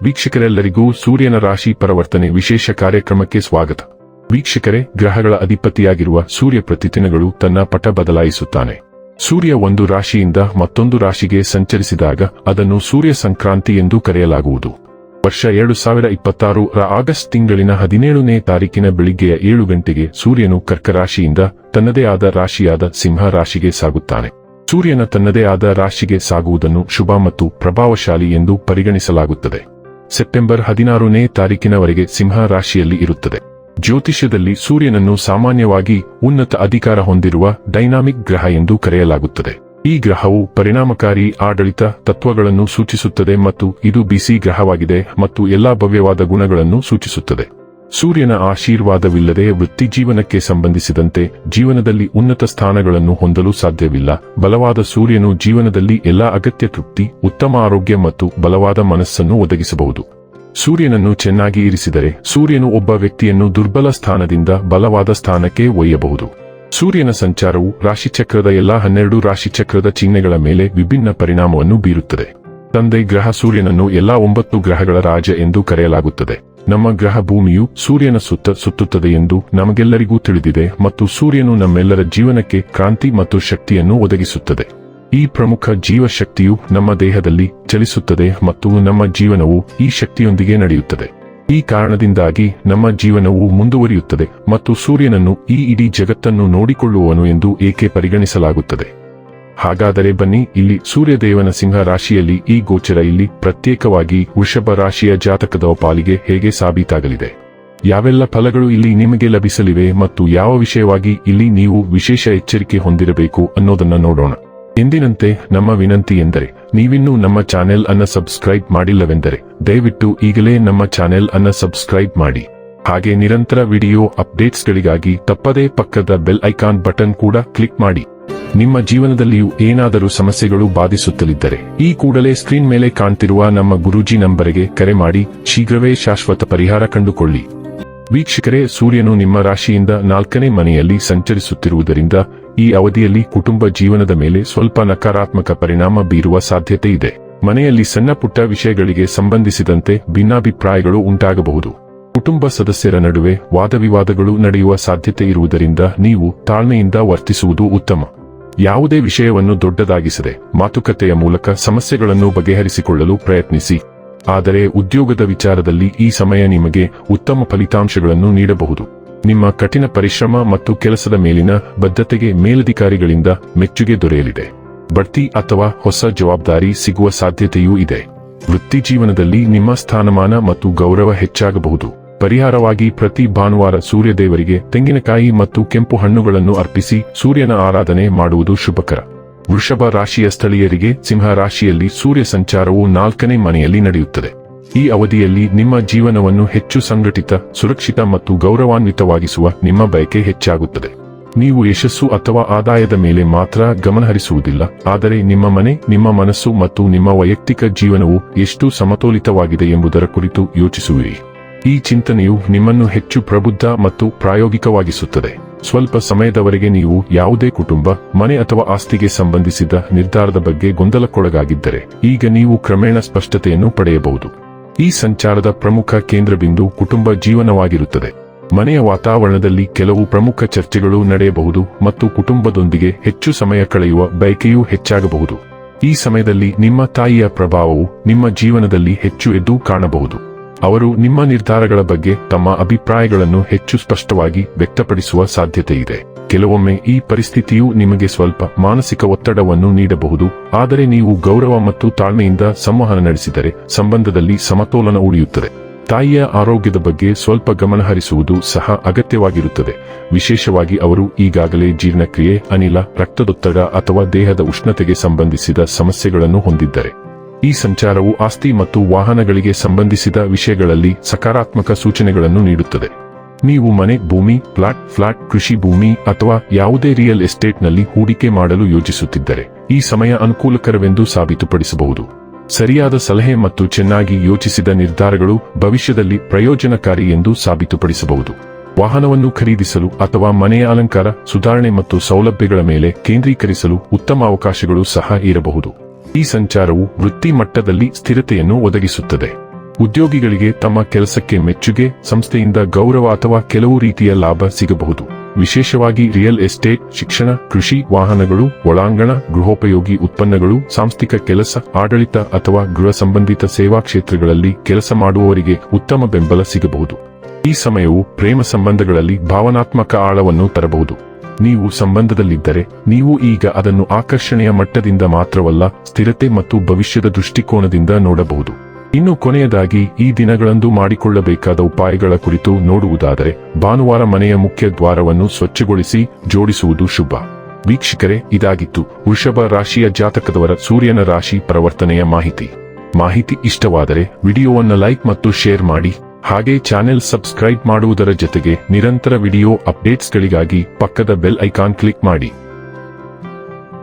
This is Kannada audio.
ವೀಕ್ಷಕರೆಲ್ಲರಿಗೂ ಸೂರ್ಯನ ರಾಶಿ ಪರಿವರ್ತನೆ ವಿಶೇಷ ಕಾರ್ಯಕ್ರಮಕ್ಕೆ ಸ್ವಾಗತ. ವೀಕ್ಷಕರೇ, ಗ್ರಹಗಳ ಅಧಿಪತಿಯಾಗಿರುವ ಸೂರ್ಯ ಪ್ರತಿದಿನಗಳು ತನ್ನ ಪಟ ಬದಲಾಯಿಸುತ್ತಾನೆ. ಸೂರ್ಯ ಒಂದು ರಾಶಿಯಿಂದ ಮತ್ತೊಂದು ರಾಶಿಗೆ ಸಂಚರಿಸಿದಾಗ ಅದನ್ನು ಸೂರ್ಯ ಸಂಕ್ರಾಂತಿ ಎಂದು ಕರೆಯಲಾಗುವುದು. ವರ್ಷ 2026 ರ ಆಗಸ್ಟ್ ತಿಂಗಳಿನ 17ನೇ ತಾರೀಕಿನ ಬೆಳಿಗ್ಗೆಯ 7 ಗಂಟೆಗೆ ಸೂರ್ಯನು ಕರ್ಕ ರಾಶಿಯಿಂದ ತನ್ನದೇ ಆದ ರಾಶಿಯಾದ ಸಿಂಹ ರಾಶಿಗೆ ಸಾಗುತ್ತಾನೆ. ಸೂರ್ಯನ ತನ್ನದೇ ಆದ ರಾಶಿಗೆ ಸಾಗುವುದನ್ನು ಶುಭ ಮತ್ತು ಪ್ರಭಾವಶಾಲಿ ಎಂದು ಪರಿಗಣಿಸಲಾಗುತ್ತದೆ. ಸೆಪ್ಟೆಂಬರ್ 16ನೇ ತಾರೀಕಿನವರೆಗೆ ಸಿಂಹ ರಾಶಿಯಲ್ಲಿ ಇರುತ್ತದೆ. ಜ್ಯೋತಿಷ್ಯದಲ್ಲಿ ಸೂರ್ಯನನ್ನು ಸಾಮಾನ್ಯವಾಗಿ ಉನ್ನತ ಅಧಿಕಾರ ಹೊಂದಿರುವ ಡೈನಾಮಿಕ್ ಗ್ರಹ ಎಂದು ಕರೆಯಲಾಗುತ್ತದೆ. ಈ ಗ್ರಹವು ಪರಿಣಾಮಕಾರಿ ಆಡಳಿತ ತತ್ವಗಳನ್ನು ಸೂಚಿಸುತ್ತದೆ ಮತ್ತು ಇದು ಬಿಸಿ ಗ್ರಹವಾಗಿದೆ ಮತ್ತು ಎಲ್ಲಾ ಭವ್ಯವಾದ ಗುಣಗಳನ್ನು ಸೂಚಿಸುತ್ತದೆ. ಸೂರ್ಯನ ಆಶೀರ್ವಾದವಿಲ್ಲದೆ ವೃತ್ತಿಜೀವನಕ್ಕೆ ಸಂಬಂಧಿಸಿದಂತೆ ಜೀವನದಲ್ಲಿ ಉನ್ನತ ಸ್ಥಾನಗಳನ್ನು ಹೊಂದಲು ಸಾಧ್ಯವಿಲ್ಲ. ಬಲವಾದ ಸೂರ್ಯನು ಜೀವನದಲ್ಲಿ ಎಲ್ಲಾ ಅಗತ್ಯ ತೃಪ್ತಿ, ಉತ್ತಮ ಆರೋಗ್ಯ ಮತ್ತು ಬಲವಾದ ಮನಸ್ಸನ್ನು ಒದಗಿಸಬಹುದು. ಸೂರ್ಯನನ್ನು ಚೆನ್ನಾಗಿ ಇರಿಸಿದರೆ ಸೂರ್ಯನು ಒಬ್ಬ ವ್ಯಕ್ತಿಯನ್ನು ದುರ್ಬಲ ಸ್ಥಾನದಿಂದ ಬಲವಾದ ಸ್ಥಾನಕ್ಕೆ ಒಯ್ಯಬಹುದು. ಸೂರ್ಯನ ಸಂಚಾರವು ರಾಶಿಚಕ್ರದ ಎಲ್ಲಾ 12 ರಾಶಿಚಕ್ರದ ಚಿಹ್ನೆಗಳ ಮೇಲೆ ವಿಭಿನ್ನ ಪರಿಣಾಮವನ್ನು ಬೀರುತ್ತದೆ. ತಂದೆ ಗ್ರಹ ಸೂರ್ಯನನ್ನು ಎಲ್ಲಾ 9 ಗ್ರಹಗಳ ರಾಜ ಎಂದು ಕರೆಯಲಾಗುತ್ತದೆ. ನಮ್ಮ ಗ್ರಹ ಭೂಮಿಯು ಸೂರ್ಯನ ಸುತ್ತ ಸುತ್ತುತ್ತದೆ ಎಂದು ನಮಗೆಲ್ಲರಿಗೂ ತಿಳಿದಿದೆ ಮತ್ತು ಸೂರ್ಯನು ನಮ್ಮೆಲ್ಲರ ಜೀವನಕ್ಕೆ ಕ್ರಾಂತಿ ಮತ್ತು ಶಕ್ತಿಯನ್ನು ಒದಗಿಸುತ್ತದೆ. ಈ ಪ್ರಮುಖ ಜೀವಶಕ್ತಿಯು ನಮ್ಮ ದೇಹದಲ್ಲಿ ಚಲಿಸುತ್ತದೆ ಮತ್ತು ನಮ್ಮ ಜೀವನವು ಈ ಶಕ್ತಿಯೊಂದಿಗೆ ನಡೆಯುತ್ತದೆ. ಈ ಕಾರಣದಿಂದಾಗಿ ನಮ್ಮ ಜೀವನವು ಮುಂದುವರಿಯುತ್ತದೆ ಮತ್ತು ಸೂರ್ಯನನ್ನು ಈ ಇಡೀ ಜಗತ್ತನ್ನು ನೋಡಿಕೊಳ್ಳುವವನು ಎಂದು ಏಕೆ ಪರಿಗಣಿಸಲಾಗುತ್ತದೆ. ಹಾಗಾದರೆ ಬನ್ನಿ, ಇಲ್ಲಿ ಸೂರ್ಯದೇವನ ಸಿಂಹ ರಾಶಿಯಲ್ಲಿ ಈ ಗೋಚರ ಇಲ್ಲಿ ಪ್ರತ್ಯೇಕವಾಗಿ ವೃಷಭ ರಾಶಿಯ ಜಾತಕದ ಪಾಲಿಗೆ ಹೇಗೆ ಸಾಬೀತಾಗಲಿದೆ, ಯಾವೆಲ್ಲ ಫಲಗಳು ಇಲ್ಲಿ ನಿಮಗೆ ಲಭಿಸಲಿವೆ ಮತ್ತು ಯಾವ ವಿಷಯವಾಗಿ ಇಲ್ಲಿ ನೀವು ವಿಶೇಷ ಎಚ್ಚರಿಕೆ ಹೊಂದಿರಬೇಕು ಅನ್ನೋದನ್ನ ನೋಡೋಣ. ಎಂದಿನಂತೆ ನಮ್ಮ ವಿನಂತಿ ಎಂದರೆ, ನೀವಿನ್ನೂ ನಮ್ಮ ಚಾನೆಲ್ ಅನ್ನ ಸಬ್ಸ್ಕ್ರೈಬ್ ಮಾಡಿಲ್ಲವೆಂದರೆ ದಯವಿಟ್ಟು ಈಗಲೇ ನಮ್ಮ ಚಾನೆಲ್ ಅನ್ನ ಸಬ್ಸ್ಕ್ರೈಬ್ ಮಾಡಿ. ಹಾಗೆ ನಿರಂತರ ವಿಡಿಯೋ ಅಪ್ಡೇಟ್ಸ್ಗಳಿಗಾಗಿ ತಪ್ಪದೇ ಪಕ್ಕದ ಬೆಲ್ ಐಕಾನ್ ಬಟನ್ ಕೂಡ ಕ್ಲಿಕ್ ಮಾಡಿ. ನಿಮ್ಮ ಜೀವನದಲ್ಲಿಯೂ ಏನಾದರೂ ಸಮಸ್ಯೆಗಳು ಬಾಧಿಸುತ್ತಲಿದ್ದರೆ ಈ ಕೂಡಲೇ ಸ್ಕ್ರೀನ್ ಮೇಲೆ ಕಾಣ್ತಿರುವ ನಮ್ಮ ಗುರೂಜಿ ನಂಬರಿಗೆ ಕರೆ ಮಾಡಿ ಶೀಘ್ರವೇ ಶಾಶ್ವತ ಪರಿಹಾರ ಕಂಡುಕೊಳ್ಳಿ. ವೀಕ್ಷಕರೇ, ಸೂರ್ಯನು ನಿಮ್ಮ ರಾಶಿಯಿಂದ 4ನೇ ಮನೆಯಲ್ಲಿ ಸಂಚರಿಸುತ್ತಿರುವುದರಿಂದ ಈ ಅವಧಿಯಲ್ಲಿ ಕುಟುಂಬ ಜೀವನದ ಮೇಲೆ ಸ್ವಲ್ಪ ನಕಾರಾತ್ಮಕ ಪರಿಣಾಮ ಬೀರುವ ಸಾಧ್ಯತೆ ಇದೆ. ಮನೆಯಲ್ಲಿ ಸಣ್ಣ ಪುಟ್ಟ ವಿಷಯಗಳಿಗೆ ಸಂಬಂಧಿಸಿದಂತೆ ಭಿನ್ನಾಭಿಪ್ರಾಯಗಳು ಉಂಟಾಗಬಹುದು. ಕುಟುಂಬ ಸದಸ್ಯರ ನಡುವೆ ವಾದವಿವಾದಗಳು ನಡೆಯುವ ಸಾಧ್ಯತೆ ಇರುವುದರಿಂದ ನೀವು ತಾಳ್ಮೆಯಿಂದ ವರ್ತಿಸುವುದು ಉತ್ತಮ. ಯಾವುದೇ ವಿಷಯವನ್ನು ದೊಡ್ಡದಾಗಿಸದೆ ಮಾತುಕತೆಯ ಮೂಲಕ ಸಮಸ್ಯೆಗಳನ್ನು ಬಗೆಹರಿಸಿಕೊಳ್ಳಲು ಪ್ರಯತ್ನಿಸಿ. ಆದರೆ ಉದ್ಯೋಗದ ವಿಚಾರದಲ್ಲಿ ಈ ಸಮಯ ನಿಮಗೆ ಉತ್ತಮ ಫಲಿತಾಂಶಗಳನ್ನು ನೀಡಬಹುದು. ನಿಮ್ಮ ಕಠಿಣ ಪರಿಶ್ರಮ ಮತ್ತು ಕೆಲಸದ ಮೇಲಿನ ಬದ್ಧತೆಗೆ ಮೇಲಧಿಕಾರಿಗಳಿಂದ ಮೆಚ್ಚುಗೆ ದೊರೆಯಲಿದೆ. ಬಡ್ತಿ ಅಥವಾ ಹೊಸ ಜವಾಬ್ದಾರಿ ಸಿಗುವ ಸಾಧ್ಯತೆಯೂ ಇದೆ. ವೃತ್ತಿಜೀವನದಲ್ಲಿ ನಿಮ್ಮ ಸ್ಥಾನಮಾನ ಮತ್ತು ಗೌರವ ಹೆಚ್ಚಾಗಬಹುದು. ಪರಿಹಾರವಾಗಿ ಪ್ರತಿ ಭಾನುವಾರ ಸೂರ್ಯದೇವರಿಗೆ ತೆಂಗಿನಕಾಯಿ ಮತ್ತು ಕೆಂಪು ಹಣ್ಣುಗಳನ್ನು ಅರ್ಪಿಸಿ ಸೂರ್ಯನ ಆರಾಧನೆ ಮಾಡುವುದು ಶುಭಕರ. ವೃಷಭ ರಾಶಿಯ ಸ್ಥಳೀಯರಿಗೆ ಸಿಂಹ ರಾಶಿಯಲ್ಲಿ ಸೂರ್ಯ ಸಂಚಾರವು 4ನೇ ಮನೆಯಲ್ಲಿ ನಡೆಯುತ್ತದೆ. ಈ ಅವಧಿಯಲ್ಲಿ ನಿಮ್ಮ ಜೀವನವನ್ನು ಹೆಚ್ಚು ಸಂಘಟಿತ, ಸುರಕ್ಷಿತ ಮತ್ತು ಗೌರವಾನ್ವಿತವಾಗಿಸುವ ನಿಮ್ಮ ಬಯಕೆ ಹೆಚ್ಚಾಗುತ್ತದೆ. ನೀವು ಯಶಸ್ಸು ಅಥವಾ ಆದಾಯದ ಮೇಲೆ ಮಾತ್ರ ಗಮನಹರಿಸುವುದಿಲ್ಲ, ಆದರೆ ನಿಮ್ಮ ಮನೆ, ನಿಮ್ಮ ಮನಸ್ಸು ಮತ್ತು ನಿಮ್ಮ ವೈಯಕ್ತಿಕ ಜೀವನವು ಎಷ್ಟು ಸಮತೋಲಿತವಾಗಿದೆ ಎಂಬುದರ ಕುರಿತು ಯೋಚಿಸುವಿರಿ. ಈ ಚಿಂತನೆಯು ನಿಮ್ಮನ್ನು ಹೆಚ್ಚು ಪ್ರಬುದ್ಧ ಮತ್ತು ಪ್ರಾಯೋಗಿಕವಾಗಿಸುತ್ತದೆ. ಸ್ವಲ್ಪ ಸಮಯದವರೆಗೆ ನೀವು ಯಾವುದೇ ಕುಟುಂಬ, ಮನೆ ಅಥವಾ ಆಸ್ತಿಗೆ ಸಂಬಂಧಿಸಿದ ನಿರ್ಧಾರದ ಬಗ್ಗೆ ಗೊಂದಲಕ್ಕೊಳಗಾಗಿದ್ದರೆ ಈಗ ನೀವು ಕ್ರಮೇಣ ಸ್ಪಷ್ಟತೆಯನ್ನು ಪಡೆಯಬಹುದು. ಈ ಸಂಚಾರದ ಪ್ರಮುಖ ಕೇಂದ್ರಬಿಂದು ಕುಟುಂಬ ಜೀವನವಾಗಿರುತ್ತದೆ. ಮನೆಯ ವಾತಾವರಣದಲ್ಲಿ ಕೆಲವು ಪ್ರಮುಖ ಚರ್ಚೆಗಳು ನಡೆಯಬಹುದು ಮತ್ತು ಕುಟುಂಬದೊಂದಿಗೆ ಹೆಚ್ಚು ಸಮಯ ಕಳೆಯುವ ಬಯಕೆಯೂ ಹೆಚ್ಚಾಗಬಹುದು. ಈ ಸಮಯದಲ್ಲಿ ನಿಮ್ಮ ತಾಯಿಯ ಪ್ರಭಾವವು ನಿಮ್ಮ ಜೀವನದಲ್ಲಿ ಹೆಚ್ಚು ಎದ್ದು ಕಾಣಬಹುದು. ಅವರು ನಿಮ್ಮ ನಿರ್ಧಾರಗಳ ಬಗ್ಗೆ ತಮ್ಮ ಅಭಿಪ್ರಾಯಗಳನ್ನು ಹೆಚ್ಚು ಸ್ಪಷ್ಟವಾಗಿ ವ್ಯಕ್ತಪಡಿಸುವ ಸಾಧ್ಯತೆಯಿದೆ. ಕೆಲವೊಮ್ಮೆ ಈ ಪರಿಸ್ಥಿತಿಯು ನಿಮಗೆ ಸ್ವಲ್ಪ ಮಾನಸಿಕ ಒತ್ತಡವನ್ನು ನೀಡಬಹುದು, ಆದರೆ ನೀವು ಗೌರವ ಮತ್ತು ತಾಳ್ಮೆಯಿಂದ ಸಂವಹನ ನಡೆಸಿದರೆ ಸಂಬಂಧದಲ್ಲಿ ಸಮತೋಲನ ಉಳಿಯುತ್ತದೆ. ತಾಯಿಯ ಆರೋಗ್ಯದ ಬಗ್ಗೆ ಸ್ವಲ್ಪ ಗಮನಹರಿಸುವುದು ಸಹ ಅಗತ್ಯವಾಗಿರುತ್ತದೆ, ವಿಶೇಷವಾಗಿ ಅವರು ಈಗಾಗಲೇ ಜೀರ್ಣಕ್ರಿಯೆ, ಅನಿಲ, ರಕ್ತದೊತ್ತಡ ಅಥವಾ ದೇಹದ ಉಷ್ಣತೆಗೆ ಸಂಬಂಧಿಸಿದ ಸಮಸ್ಯೆಗಳನ್ನು ಹೊಂದಿದ್ದರೆ. ಈ ಸಂಚಾರವು ಆಸ್ತಿ ಮತ್ತು ವಾಹನಗಳಿಗೆ ಸಂಬಂಧಿಸಿದ ವಿಷಯಗಳಲ್ಲಿ ಸಕಾರಾತ್ಮಕ ಸೂಚನೆಗಳನ್ನು ನೀಡುತ್ತದೆ. ನೀವು ಮನೆ, ಭೂಮಿ, ಫ್ಲಾಟ್, ಕೃಷಿ ಭೂಮಿ ಅಥವಾ ಯಾವುದೇ ರಿಯಲ್ ಎಸ್ಟೇಟ್ನಲ್ಲಿ ಹೂಡಿಕೆ ಮಾಡಲು ಯೋಚಿಸುತ್ತಿದ್ದರೆ ಈ ಸಮಯ ಅನುಕೂಲಕರವೆಂದು ಸಾಬೀತುಪಡಿಸಬಹುದು. ಸರಿಯಾದ ಸಲಹೆ ಮತ್ತು ಚೆನ್ನಾಗಿ ಯೋಚಿಸಿದ ನಿರ್ಧಾರಗಳು ಭವಿಷ್ಯದಲ್ಲಿ ಪ್ರಯೋಜನಕಾರಿ ಎಂದು ಸಾಬೀತುಪಡಿಸಬಹುದು. ವಾಹನವನ್ನು ಖರೀದಿಸಲು ಅಥವಾ ಮನೆಯ ಅಲಂಕಾರ, ಸುಧಾರಣೆ ಮತ್ತು ಸೌಲಭ್ಯಗಳ ಮೇಲೆ ಕೇಂದ್ರೀಕರಿಸಲು ಉತ್ತಮ ಅವಕಾಶಗಳು ಸಹ ಇರಬಹುದು. ಈ ಸಂಚಾರವು ವೃತ್ತಿ ಮಟ್ಟದಲ್ಲಿ ಸ್ಥಿರತೆಯನ್ನು ಒದಗಿಸುತ್ತದೆ. ಉದ್ಯೋಗಿಗಳಿಗೆ ತಮ್ಮ ಕೆಲಸಕ್ಕೆ ಮೆಚ್ಚುಗೆ, ಸಂಸ್ಥೆಯಿಂದ ಗೌರವ ಅಥವಾ ಕೆಲವು ರೀತಿಯ ಲಾಭ ಸಿಗಬಹುದು. ವಿಶೇಷವಾಗಿ ರಿಯಲ್ ಎಸ್ಟೇಟ್, ಶಿಕ್ಷಣ, ಕೃಷಿ, ವಾಹನಗಳು, ಒಳಾಂಗಣ, ಗೃಹೋಪಯೋಗಿ ಉತ್ಪನ್ನಗಳು, ಸಾಂಸ್ಥಿಕ ಕೆಲಸ, ಆಡಳಿತ ಅಥವಾ ಗೃಹ ಸಂಬಂಧಿತ ಸೇವಾ ಕ್ಷೇತ್ರಗಳಲ್ಲಿ ಕೆಲಸ ಮಾಡುವವರಿಗೆ ಉತ್ತಮ ಬೆಂಬಲ ಸಿಗಬಹುದು. ಈ ಸಮಯವು ಪ್ರೇಮ ಸಂಬಂಧಗಳಲ್ಲಿ ಭಾವನಾತ್ಮಕ ಆಳವನ್ನು ತರಬಹುದು. ನೀವು ಸಂಬಂಧದಲ್ಲಿದ್ದರೆ ನೀವು ಈಗ ಅದನ್ನು ಆಕರ್ಷಣೆಯ ಮಟ್ಟದಿಂದ ಮಾತ್ರವಲ್ಲ, ಸ್ಥಿರತೆ ಮತ್ತು ಭವಿಷ್ಯದ ದೃಷ್ಟಿಕೋನದಿಂದ ನೋಡಬಹುದು. ಇನ್ನು ಕೊನೆಯದಾಗಿ ಈ ದಿನಗಳಂದು ಮಾಡಿಕೊಳ್ಳಬೇಕಾದ ಉಪಾಯಗಳ ಕುರಿತು ನೋಡುವುದಾದರೆ, ಭಾನುವಾರ ಮನೆಯ ಮುಖ್ಯ ದ್ವಾರವನ್ನು ಸ್ವಚ್ಛಗೊಳಿಸಿ ಜೋಡಿಸುವುದು ಶುಭ. ವೀಕ್ಷಕರೇ, ಇದಾಗಿತ್ತು ವೃಷಭ ರಾಶಿಯ ಜಾತಕದವರ ಸೂರ್ಯನ ರಾಶಿ ಪರಿವರ್ತನೆಯ ಮಾಹಿತಿ ಇಷ್ಟವಾದರೆ ವಿಡಿಯೋವನ್ನು ಲೈಕ್ ಮತ್ತು ಶೇರ್ ಮಾಡಿ. ಹಾಗೆ ಚಾನೆಲ್ ಸಬ್ಸ್ಕ್ರೈಬ್ ಮಾಡುವುದರ ಜೊತೆಗೆ ನಿರಂತರ ವಿಡಿಯೋ ಅಪ್ಡೇಟ್ಸ್ಗಳಿಗಾಗಿ ಪಕ್ಕದ ಬೆಲ್ ಐಕಾನ್ ಕ್ಲಿಕ್ ಮಾಡಿ.